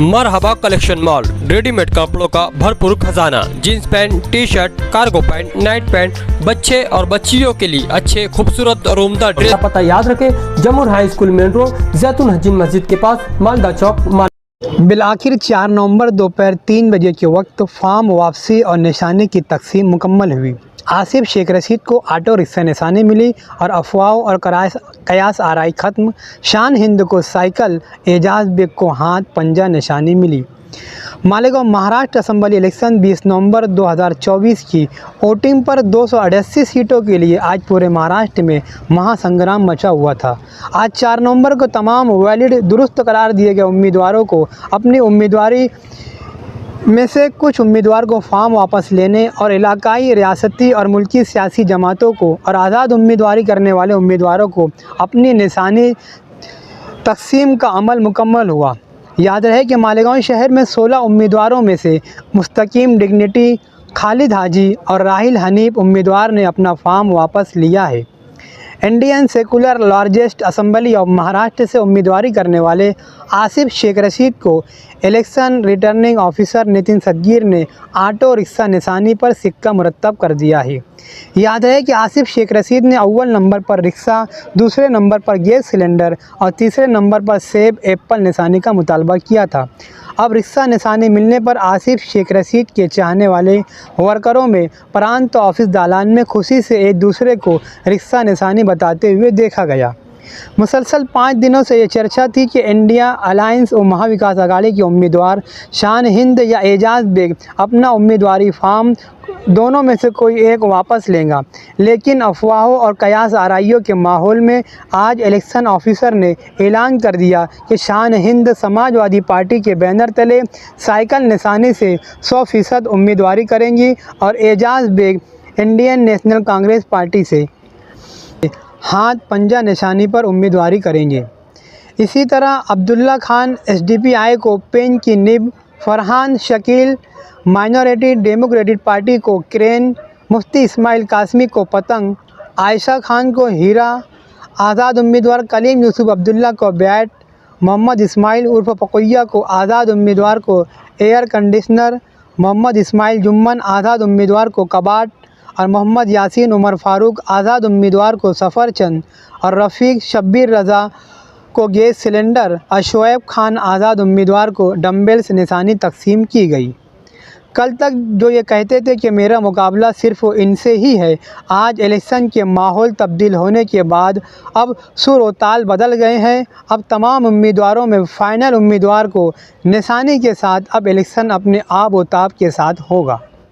मरहबा collection mall, readymade कपड़ों का भरपूर खजाना, jeans pant, T shirt, cargo pant, night pant, बच्चे और बच्चियों के लिए अच्छे खूबसूरत और उम्दा ड्रेस। पता याद रखें, जमुर हाई स्कूल मेन रोड, जैतून हजीन मस्जिद के पास, मालदा चौक। बिलाखिर 4 नवंबर दोपहर 3 बजे के वक्त फार्म वापसी और निशानी की तकसीम मुकम्मल हुई। आसिफ शेख रशीद को ऑटो रिक्शा निशानी मिली और अफवाहों और कयास आराई ख़त्म। शान हिंद को साइकिल, एजाज बेग को हाथ पंजा निशानी मिली। मालेगांव महाराष्ट्र असेंबली इलेक्शन 20 नवंबर 2024 की वोटिंग पर 288 सीटों के लिए आज पूरे महाराष्ट्र में महासंग्राम मचा हुआ था। आज 4 नवंबर को तमाम वैलिड दुरुस्त करार दिए गए उम्मीदवारों को अपनी उम्मीदवारी में से कुछ उम्मीदवार को फॉर्म वापस लेने और इलाकाई, रियासती और मुल्की सियासी जमातों को और आज़ाद उम्मीदवारी करने वाले उम्मीदवारों को अपनी निशानी तकसीम का अमल मुकम्मल हुआ। याद रहे कि मालेगांव शहर में 16 उम्मीदवारों में से मुस्तकीम, डिग्निटी, खालिद हाजी और राहिल हनीफ उम्मीदवार ने अपना फॉर्म वापस लिया है। Indian secular largest assembly of Maharashtra से उम्मीदवारी करने वाले आसिफ शेख रशीद को election returning officer Nitin Sadgir ने ऑटो रिक्शा निशानी पर सिक्का मुरतब कर दिया है। याद है कि आसिफ शेख रशीद ने अव्वल नंबर पर रिक्शा, दूसरे नंबर पर गैस सिलेंडर और तीसरे नंबर पर सेब, एप्पल निशानी का मुतालबा किया था। अब रिक्शा निशानी मिलने पर आसिफ शेख रशीद के चाहने वाले वर्करों में प्रांत ऑफिस दालान में खुशी से एक दूसरे को रिक्शा निशानी बताते हुए देखा गया। मुसलसल 5 दिनों से ये चर्चा थी कि इंडिया अलायंस और महाविकास अघाड़ी के उम्मीदवार शान हिंद या एजाज बेग अपना उम्मीदवारी फॉर्म दोनों में से कोई एक वापस लेगा, लेकिन अफवाहों और कयास आराइयों के माहौल में आज इलेक्शन ऑफिसर ने ऐलान कर दिया कि शान हिंद समाजवादी पार्टी के बैनर तले साइकिल निशानी से 100% उम्मीदवारी करेंगी और एजाज बेग इंडियन नेशनल कांग्रेस पार्टी से हाथ पंजा निशानी पर उम्मीदवारी करेंगे। इसी तरह अब्दुल्ला खान एसडीपीआई को पेन की निब, फरहान शकील माइनॉरिटी डेमोक्रेटिक पार्टी को क्रेन, मुफ्ती इस्माइल कासमी को पतंग, आयशा खान को हीरा, आज़ाद उम्मीदवार कलीम यूसुफ अब्दुल्ला को बैट, मोहम्मद इस्माइल उर्फ पकोइया को आज़ाद उम्मीदवार को एयर कंडीशनर, मोहम्मद इस्माइल जुम्मन आज़ाद उम्मीदवार को कबाट और मोहम्मद यासीन उमर फारूक आज़ाद उम्मीदवार को सफ़रचंद और रफ़ीक शब्बीर रज़ा को गैस सिलेंडर और शोएब खान आज़ाद उम्मीदवार को डम्बल्स निशानी तकसीम की गई। कल तक जो ये कहते थे कि मेरा मुकाबला सिर्फ इनसे ही है, आज इलेक्शन के माहौल तब्दील होने के बाद अब सुर व ताल बदल गए हैं। अब तमाम उम्मीदवारों में फ़ाइनल उम्मीदवार को निशानी के साथ अब इलेक्शन अपने आब व ताब के साथ होगा।